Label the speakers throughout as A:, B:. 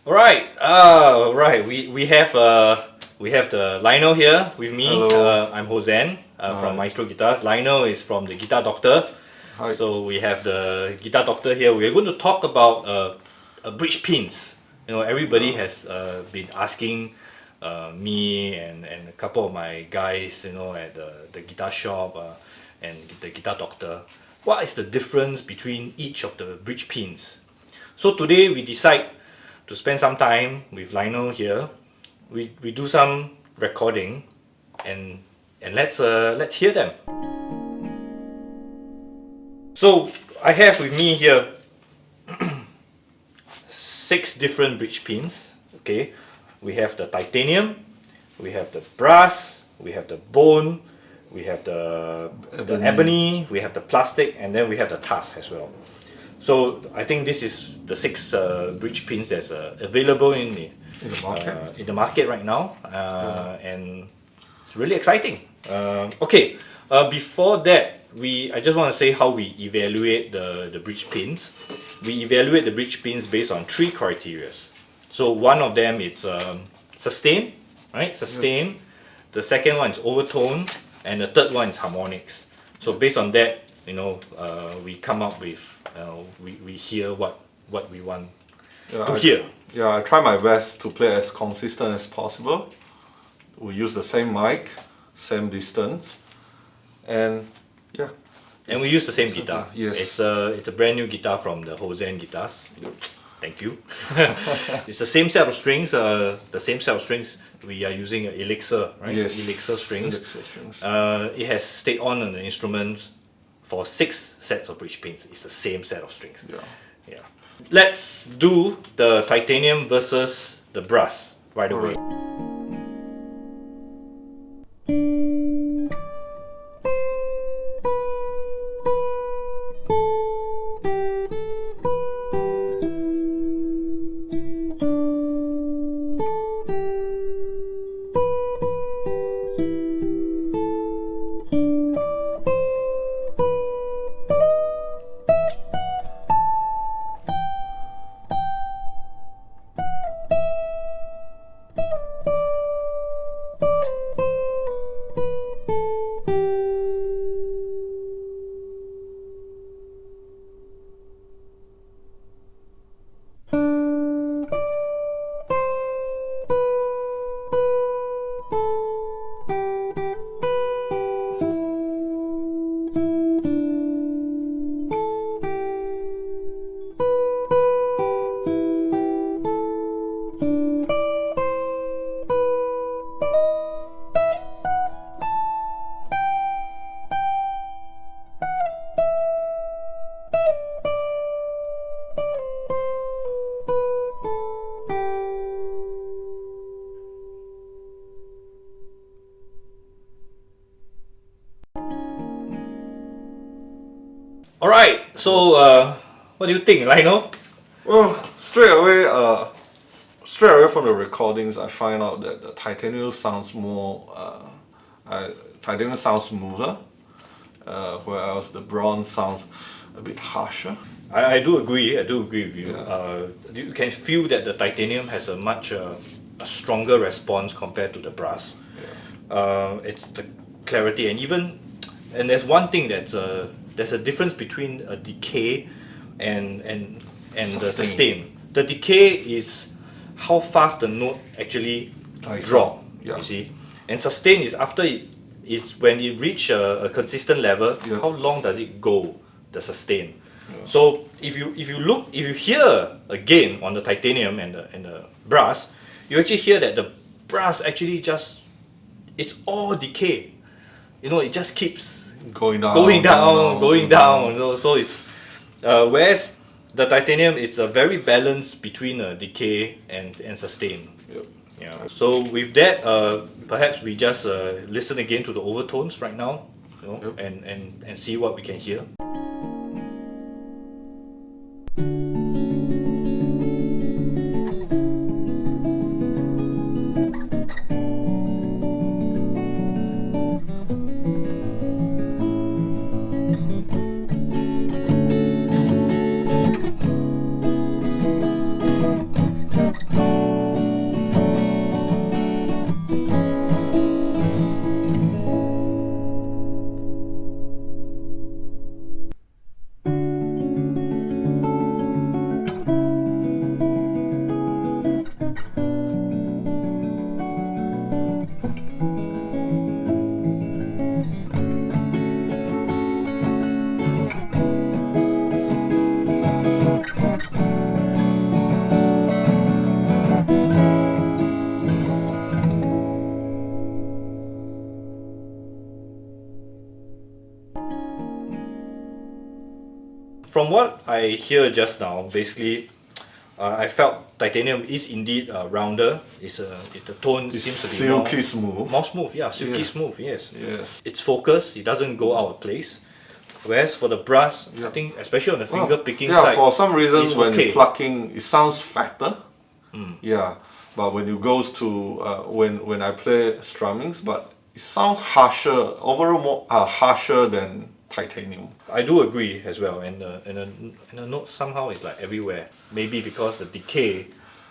A: Right. We have the Lionel here with me.
B: Hello.
A: I'm Hosen from Maestro Guitars. Lionel is from the Guitar Doctor.
B: Hi.
A: So we have the Guitar Doctor here. We're going to talk about bridge pins. You know, everybody has been asking me and a couple of my guys, you know, at the guitar shop and the Guitar Doctor, what is the difference between each of the bridge pins? So today we decide to spend some time with Lionel here. We do some recording and let's hear them. So I have with me here 6 different bridge pins. Okay, we have the titanium, we have the brass, we have the bone, we have the ebony, we have the plastic, and then we have the tusk as well. So I think this is the 6 bridge pins that's available in the market right now, and it's really exciting. Before that, I just want to say how we evaluate the bridge pins. We evaluate the bridge pins based on 3 criteria. So one of them is sustain, right? Sustain. The second one is overtone, and the third one is harmonics. So based on that, you know, we come up with we hear what we want to hear.
B: I try my best to play as consistent as possible. We use the same mic, same distance, and yeah.
A: And we use the same guitar.
B: Yes.
A: It's a brand new guitar from the Hosen Guitars. Yep. Thank you. It's the same set of strings. We are using Elixir, right?
B: Yes.
A: Elixir strings.
B: Elixir strings.
A: It has stayed on the instruments for 6 sets of bridge pins. It's the same set of strings. Yeah. Let's do the titanium versus the brass right away. Alright, so what do you think, Lionel?
B: Well, straight away from the recordings, I find out that the titanium sounds smoother, whereas the bronze sounds a bit harsher.
A: I do agree with you. You can feel that the titanium has a much a stronger response compared to the brass. It's the clarity, and there's one thing that's there's a difference between a decay and the sustain. The decay is how fast the note actually drop. You see, and sustain is it's when it reach a consistent level. How long does it go? The sustain. So if you hear again on the titanium and the brass, you actually hear that the brass actually it's all decay. You know, it just keeps going down. You know, so it's whereas the titanium, it's a very balanced between decay and sustain. Yeah. So with that, perhaps we just listen again to the overtones right now, you know, and see what we can hear. from what I hear just now, basically, I felt titanium is indeed rounder. The tone
B: It's
A: seems to be
B: silky smooth.
A: more smooth. Yeah, silky
B: Yeah.
A: smooth. Yes.
B: Yes.
A: It's focused. It doesn't go out of place. Whereas for the brass, I
B: Yeah.
A: think especially on the finger picking
B: Yeah,
A: side,
B: for some reason
A: it's
B: when
A: okay.
B: you're plucking, it sounds fatter. Yeah, but when it goes to when I play strummings, but it sounds harsher, overall more harsher than titanium.
A: I do agree as well, and the note somehow is like everywhere. Maybe because the decay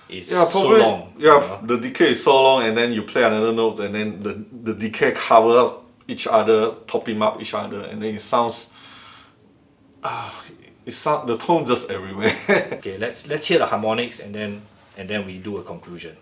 A: is
B: Yeah,
A: so
B: probably.
A: long.
B: Yeah,
A: you know.
B: the decay is so long, and then you play another note, and then the decay cover up each other, topping up each other, and then it sounds. The tone just everywhere.
A: Okay, let's hear the harmonics, and then we do a conclusion.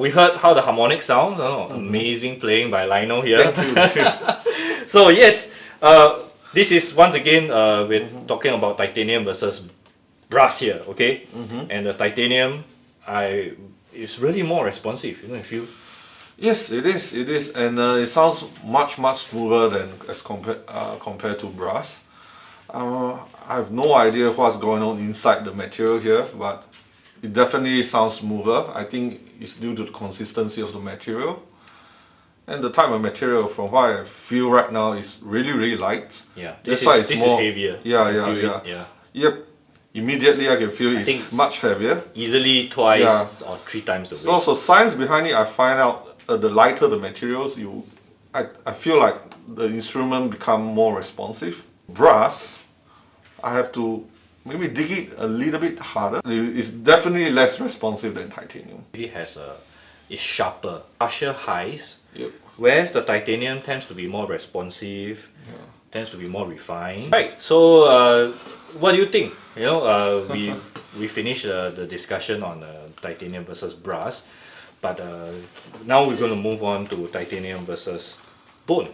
A: We heard how the harmonic sounds. Amazing playing by Lionel here.
B: Thank you.
A: So yes, this is once again we're talking about titanium versus brass here, okay? And the titanium, is really more responsive. You know, if you
B: Yes, it is, and it sounds much smoother than as compared to brass. I have no idea what's going on inside the material here, but it definitely sounds smoother. I think it's due to the consistency of the material. And the type of material, from what I feel right now, is really light.
A: yeah,
B: That's
A: this
B: why
A: is
B: it's more
A: heavier.
B: Yeah,
A: You can
B: yeah,
A: feel it,
B: Yep. Immediately I can feel
A: think
B: it's much heavier.
A: easily twice
B: Yeah.
A: or 3 times the weight.
B: Also, science behind it, I find out the lighter the materials, I feel like the instrument become more responsive. Brass, I have to maybe dig it a little bit harder. It's definitely less responsive than titanium.
A: It is sharper, harsher highs.
B: Yep.
A: Whereas the titanium tends to be more responsive,
B: Yeah.
A: tends to be more refined. Right. So, what do you think? You know, we finished the discussion on titanium versus brass, but now we're going to move on to titanium versus bone.